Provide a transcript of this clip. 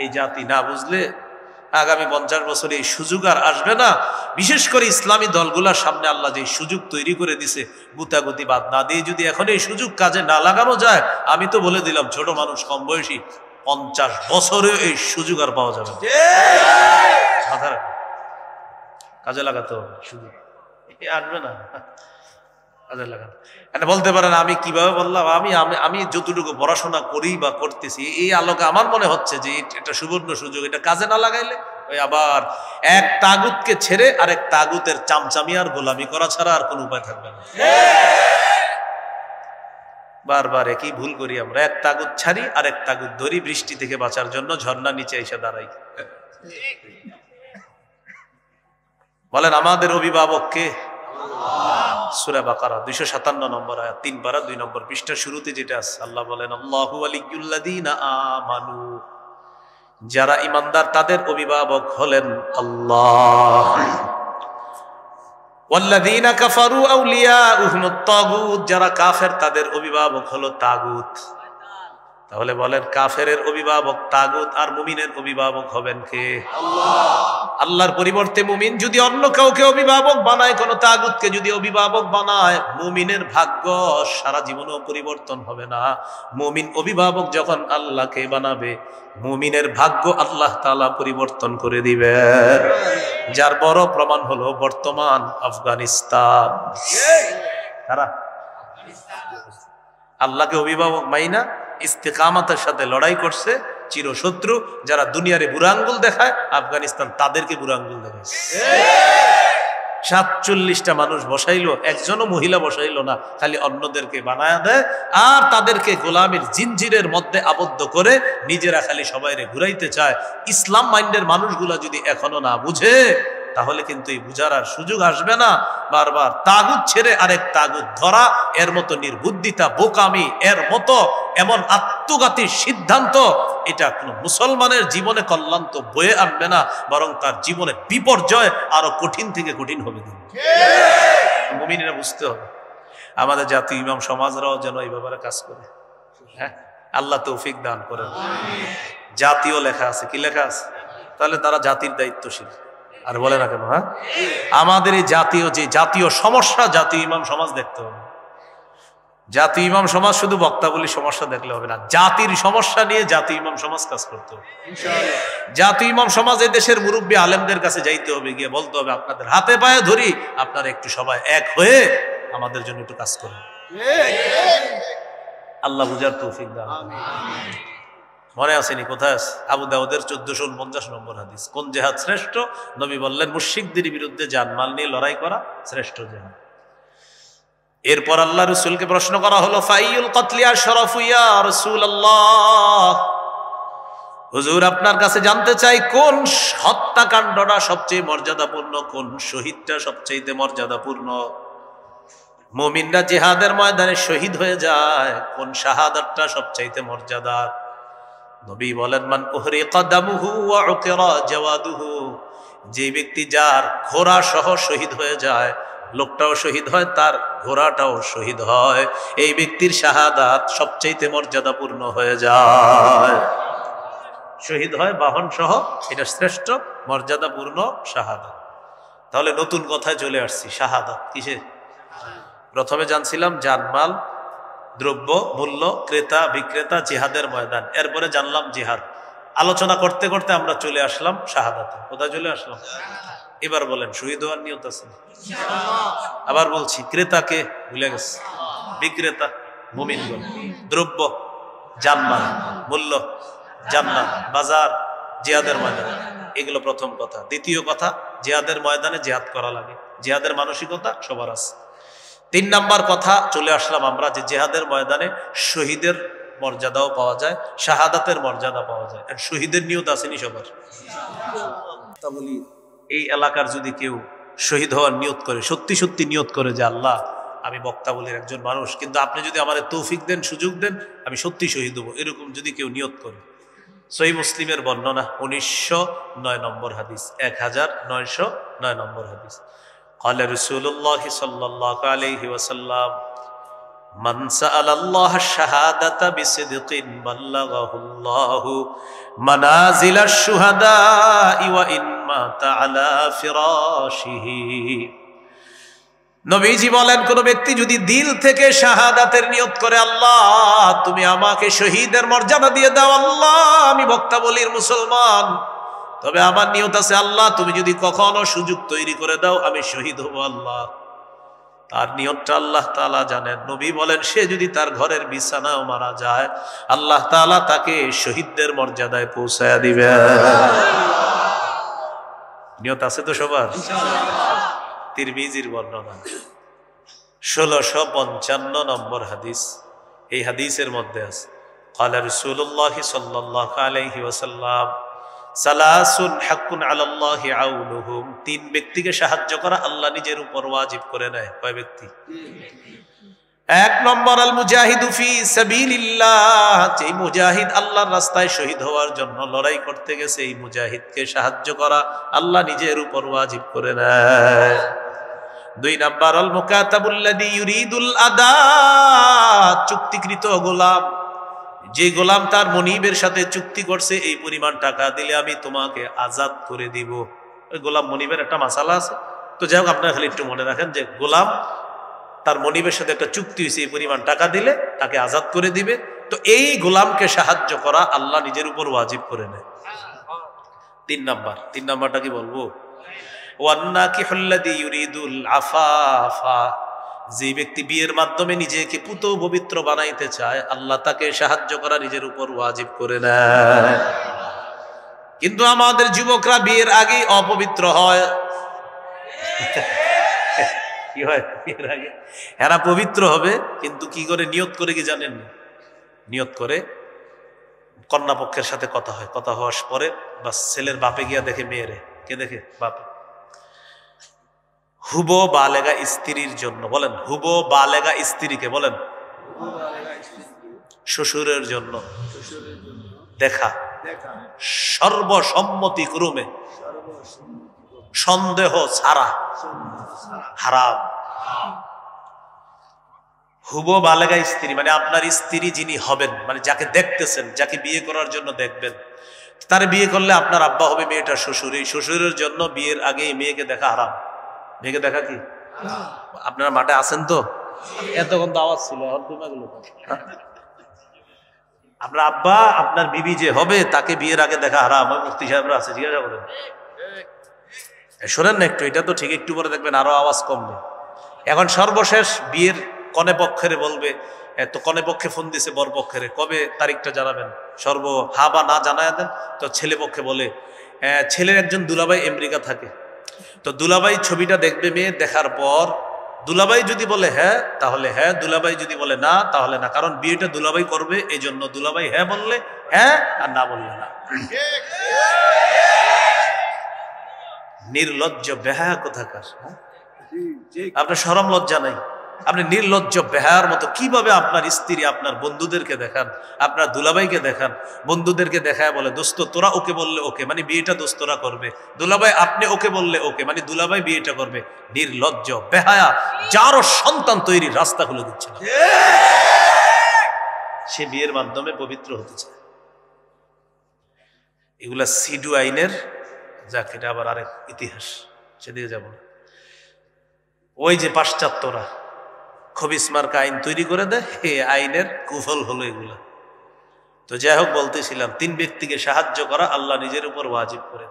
এই জাতি না বুঝলে আগামী 50 বছরে এই সুযোগ আর আসবে না। বিশেষ করে ইসলামী দলগুলোর সামনে আল্লাহ যে সুযোগ তৈরি করে দিছে, গুতাগুতি বাদ না দিয়ে যদি এখন এই সুযোগ কাজে না লাগানো যায়, আমি তো বলে দিলাম ছোট মানুষ কম বয়সী 50 বছরে এই সুযোগ আর পাওয়া যাবে না। কাজে লাগাতে হবে, সুযোগ আসবে না, কাজে লাগাতে। এটা বলতে পারেন আমি কিভাবে বললাম, আমি যতটুকু পড়াশোনা করি বা করতেছি এই আলোকে আমার মনে হচ্ছে যে এটা সুবর্ণ সুযোগ, এটা কাজে না লাগাইলে ওই আবার এক তাগুতকে ছেড়ে আরেক তাগুতের চামচামি আর গোলামি করা ছাড়া আর কোনো উপায় থাকবে না। বারবার একই ভুল করি আমরা, এক তাগুত ছাড়ি আরেক তাগুত ধরি, বৃষ্টি থেকে বাঁচার জন্য ঝর্ণা নিচে এসে দাঁড়াই। বলেন আমাদের অভিভাবক কে? সূরা বাকারা 257 নম্বর আয়াত, 3 পারা 2 নম্বর পৃষ্ঠা শুরুতে যেটা আছে, আল্লাহ বলেন আল্লাহু ওয়ালিয়্যুল্লাযীনা আমানু, যারা ঈমানদার তাদের অভিভাবক হলেন আল্লাহ। ওয়াল্লাযীনা কাফারু আউলিয়াউহুমুত তাগুত, যারা কাফের তাদের অভিভাবক হলো তাগুত। তাহলে বলেন কাফেরের অভিভাবক তাগুত আর মুমিনের অভিভাবক হবেন কে? আল্লাহ। আল্লাহর পরিবর্তে মুমিন যদি অন্য কাউকে অভিভাবক বানায়, কোন তাগুতকে যদি অভিভাবক বানায়, মুমিনের ভাগ্য সারা জীবনেও পরিবর্তন হবে না। মুমিন অভিভাবক যখন আল্লাহকে বানাবে, মুমিনের ভাগ্য আল্লাহ তাআলা পরিবর্তন করে দিবেন। যার বড় প্রমাণ হলো বর্তমান আফগানিস্তান। কারা আল্লাহকে অভিভাবক মাইনা ইস্তেকামাতের সাথে লড়াই করছে, চিরশত্রু যারা দুনিয়ারে বুড়া আঙ্গুল দেখায়, আফগানিস্তান তাদেরকে বুড়া আঙ্গুল দেখায়। 47টা মানুষ বসাইলো, একজনও মহিলা বসাইলো না, খালি অন্যদেরকে বানায়া দেয় আর তাদেরকে গোলামীর জিনজিরের মধ্যে আবদ্ধ করে নিজেরা খালি সবাইরে ঘুরাইতে চায়। ইসলাম মাইন্ডের মানুষগুলা যদি এখনো না বুঝে, তাহলে কিন্তু এই বুঝার আর সুযোগ আসবে না। বারবার তাগুত ছেড়ে আরেক তাগুত ধরা, এর মতো নির্বুদ্ধিতা, বোকামি, এর মতো এমন আত্মঘাতী সিদ্ধান্ত, এটা কোনো মুসলমানের জীবনে কল্যাণ তো বয়ে আনবে না, বরং তার জীবনে বিপর্যয় আরো কঠিন থেকে কঠিন হবে। মুমিনেরা বুঝতে হবে, আমাদের জাতীয় ইমাম সমাজরাও যেন এই ব্যাপারে কাজ করে। হ্যাঁ, আল্লাহ তৌফিক দান করেন। জাতীয় লেখা আছে, কি লেখা আছে? তাহলে তারা জাতির দায়িত্বশীল। আর বলে না কেন? হ্যাঁ, আমাদের এই জাতীয় সমস্যা জাতীয় ইমাম সমাজ দেখতে হবে। জাতীয় ইমাম সমাজ শুধু বক্তাবলী সমস্যা দেখলে হবে না, জাতির সমস্যা নিয়ে জাতীয় ইমাম সমাজ কাজ করতে হবে। জাতীয় ইমাম সমাজ এই দেশের মুরব্বী আলেমদের কাছে যাইতে হবে, গিয়ে বলতে হবে আপনাদের হাতে পায়ে ধরি, আপনারা একটু সবাই এক হয়ে আমাদের জন্য একটু কাজ করেন। আল্লাহ বুঝার তৌফিক দান। মনে আসেনি কোথায় আছে? আবু দাউদের 1449 নম্বর হাদিস। কোন জেহাদ শ্রেষ্ঠ? নবী বললেন মুশরিকদের বিরুদ্ধে জানমাল নিয়ে লড়াই করা শ্রেষ্ঠ জেহাদ। এরপর আল্লাহ রাসূলকে প্রশ্ন করা হলো, ফাইয়ুল কতলি আশরাফু ইয়া রাসূলুল্লাহ, হুজুর আপনার কাছে জানতে চাই কোন হত্যাকাণ্ডটা সবচেয়ে মর্যাদাপূর্ণ, কোন শহীদটা সবচেয়ে মর্যাদাপূর্ণ? মুমিনরা জিহাদের ময়দানে শহীদ হয়ে যায়, কোন শাহাদাতটা সবচেয়ে মর্যাদার? নবী বলেন মান উহরিকা দামুহু ওয়া উকিরা জাওয়াদুহু, যে ব্যক্তি যার ঘোড়া সহ শহীদ হয়ে যায়, লোকটাও শহীদ হয়, তার ঘোড়াটাও শহীদ হয়, এই ব্যক্তির শাহাদাত সবচেয়ে মর্যাদাপূর্ণ হয়ে যায়। শহীদ হয় বাহন সহ, এটা শ্রেষ্ঠ মর্যাদাপূর্ণ শাহাদাত। তাহলে নতুন কথায় চলে আসছি, শাহাদাত কিসে? প্রথমে জানছিলাম জানমাল, দ্রব্য মূল্য, ক্রেতা বিক্রেতা, জিহাদের ময়দান। এরপরে জানলাম জিহাদ। আলোচনা করতে করতে আমরা চলে আসলাম শাহাদাতে। কোথায় চলে আসলাম? এবার বলেন শহীদ হওয়ার নিয়ত আছে? আবার বলছি, ক্রেতাকে ভুলে গেছে, বিক্রেতা মুমিনগণ, দ্রব্য জানমাল, মূল্য জান্নাত, বাজার, জিহাদের ময়দান, এগুলো প্রথম কথা। দ্বিতীয় কথা, জিহাদের ময়দানে জিহাদ করা লাগে, জিহাদের মানসিকতা সবার আছে। 3 নাম্বার কথা চলে আসলাম আমরা, যে জিহাদের ময়দানে শহীদের মর্যাদাও পাওয়া যায়, শাহাদাতের মর্যাদা পাওয়া যায়। আর শহীদের নিয়ত আসেনি সবার? বলি এই এলাকার যদি কেউ শহীদ হওয়ার নিয়ত করে, সত্যি সত্যি নিয়ত করে যে আল্লাহ আমি বক্তাবলীর একজন মানুষ, কিন্তু আপনি যদি আমার তৌফিক দেন, সুযোগ দেন, আমি সত্যি শহীদ হবো, এরকম যদি কেউ নিয়ত করে, সহিহ মুসলিমের বর্ণনা 1909 নম্বর হাদিস, 1909 নম্বর হাদিস। قال رسول الله صلى الله عليه وسلم মান সাআলাল্লাহ শাহাদাতা বিসিদকিন বাল্লাগাহুল্লাহু মানাজিলাশ শুহাদাই ওয়া ইন মাতা আলা ফিরাশিহি। নবীজি বলেন, কোন ব্যক্তি যদি দিল থেকে শাহাদাতের নিয়ত করে, আল্লাহ তুমি আমাকে শহীদের মর্যাদা দিয়ে দাও, আল্লাহ আমি বক্তা বলির মুসলমান, তবে আমার নিয়ত আছে আল্লাহ তুমি যদি কখনো সুযোগ তৈরি করে দাও আমি শহীদ হব, আল্লাহ তার নিয়তটা আল্লাহ তাআলা জানেন। নবী বলেন, সে যদি তার ঘরের বিছানায় মারা যায় আল্লাহ তাআলা তাকে শহীদদের মর্যাদায় পৌঁছায়া দিবে। নিয়ত আছে তো সবার? তিরমিজির বর্ণনা 1655 নম্বর হাদিস। এই হাদিসের মধ্যে আছে, ক্বালা রাসূলুল্লাহ সাল্লাল্লাহু আলাইহি ওয়াসাল্লাম সালাসুন হাক্কুন আলাল্লাহি আউনুহুম, তিন ব্যক্তিকে সাহায্য করা আল্লাহ নিজের উপর ওয়াজিব করে নেয়। কয় ব্যক্তি? এক নম্বর আল মুজাহিদু ফি সাবিলিল্লাহ, যে মুজাহিদ আল্লাহর রাস্তায় শহীদ হওয়ার জন্য লড়াই করতে গেছে, এই মুজাহিদকে সাহায্য করা আল্লাহ নিজের উপর ওয়াজিব করে নেয়। দুই নাম্বার আল মুকাতাবুল্লাযী ইউরিদুল আদা, চুক্তিকৃত গোলাম, যে গোলাম তার মনিবের সাথে চুক্তি করছে এই পরিমাণ টাকা দিলে আমি তোমাকে আজাদ করে দিব। ওই গোলাম মনিবের একটা মাসালা আছে, তো যাই হোক আপনারা খালি একটু মনে রাখেন যে গোলাম তার মনিবের সাথে একটা চুক্তি হয়েছে, এই পরিমাণ টাকা দিলে তাকে আজাদ করে দিবে। তো এই গোলামকে সাহায্য করা আল্লাহ নিজের উপর ওয়াজিব করে নেয়। তিন নাম্বারটা কি বলবো? ওয়ান্নাকিহুল্লাযী ইউরিদুল আফাফা, যে ব্যক্তি বিয়ের মাধ্যমে নিজেকে পুত পবিত্র বানাইতে চায় আল্লাহ তাকে সাহায্য করা নিজের উপর ওয়াজিব করে নেয়। কিন্তু আমাদের যুবকরা বিয়ের আগে অপবিত্র হয়। কি হয় বিয়ের আগে? এরা পবিত্র হবে কিন্তু কি করে? নিয়ত করে, কি জানেন? নিয়ত করে কন্যা পক্ষের সাথে কথা হয়, কথা হওয়ার পরে বা ছেলের বাপে গিয়া দেখে মেয়েরে, কে দেখে? বাপে। হুবো বালেগা স্ত্রীর জন্য, বলেন হুবো বালেগা স্ত্রীকে বলেন শ্বশুরের জন্য দেখা সর্বসম্মতিক্রমে সন্দেহ ছাড়া হারাম। হুবো বালেগা স্ত্রী মানে আপনার স্ত্রী যিনি হবেন, মানে যাকে দেখতেছেন, যাকে বিয়ে করার জন্য দেখবেন, তার বিয়ে করলে আপনার আব্বা হবে মেয়েটার শ্বশুর। এই শ্বশুরের জন্য বিয়ের আগে মেয়েকে দেখা হারাম। মেয়েকে দেখা কি? আপনারা মাঠে আছেন তো? এতক্ষণ তো আওয়াজ ছিল, আপনার আব্বা আপনার বিবি যে হবে তাকে বিয়ের আগে দেখা হারাম। মুফতি সাহেবরা আছে, জিজ্ঞাসা করেন। শোনেন না একটু, এটা তো ঠিক, একটু পরে দেখবেন আরো আওয়াজ কমবে। এখন সর্বশেষ বিয়ের কনে পক্ষের বলবে, তো কনে পক্ষে ফোন দিছে বর পক্ষের, কবে তারিখটা জানাবেন? হা বা না জানায় দেন। তো ছেলে পক্ষে বলে, ছেলের একজন দুলাভাই আমেরিকা থাকে, তো দুলাভাই ছবিটা দেখবে, মেয়ে দেখার পর দুলাভাই যদি বলে হ্যাঁ তাহলে হ্যাঁ, দুলাভাই যদি বলে না তাহলে না, কারণ বিয়েটা দুলাভাই করবে, এই জন্য দুলাভাই হ্যাঁ বললে হ্যাঁ আর না বললে না। নির্লজ্জ বেহায়া কোথাকার! আপনার শরম লজ্জা নাই? আপনি নির্লজ্জ বেহায়ার মতো কিভাবে আপনার স্ত্রী আপনার বন্ধুদেরকে দেখান, আপনার দুলাভাইকে দেখান, বন্ধুদেরকে দেখায় বলে দোস্ত তোরা ওকে বললে ওকে, মানে বিয়েটা দোস্তরা করবে, দুলাভাই আপনি ওকে বললে ওকে, মানে দুলাভাই বিয়েটা করবে। নির্লজ্জ বেহায়া, যারও সন্তান তৈরির রাস্তা খুলে দিচ্ছে না, সে বিয়ের মাধ্যমে পবিত্র হতে চায়। এগুলা সিডু আইনের, যাক এটা আবার আরেক ইতিহাস, সেদিকে যাব না। ওই যে পাশ্চাত্যরা খবিস মার্কা আইন তৈরি করে দেয়, এই আইনের কুফল হলো এগুলা। তো যাই হোক, বলতেছিলাম তিন ব্যক্তিকে সাহায্য করা আল্লাহ নিজের উপর ওয়াজিব করে।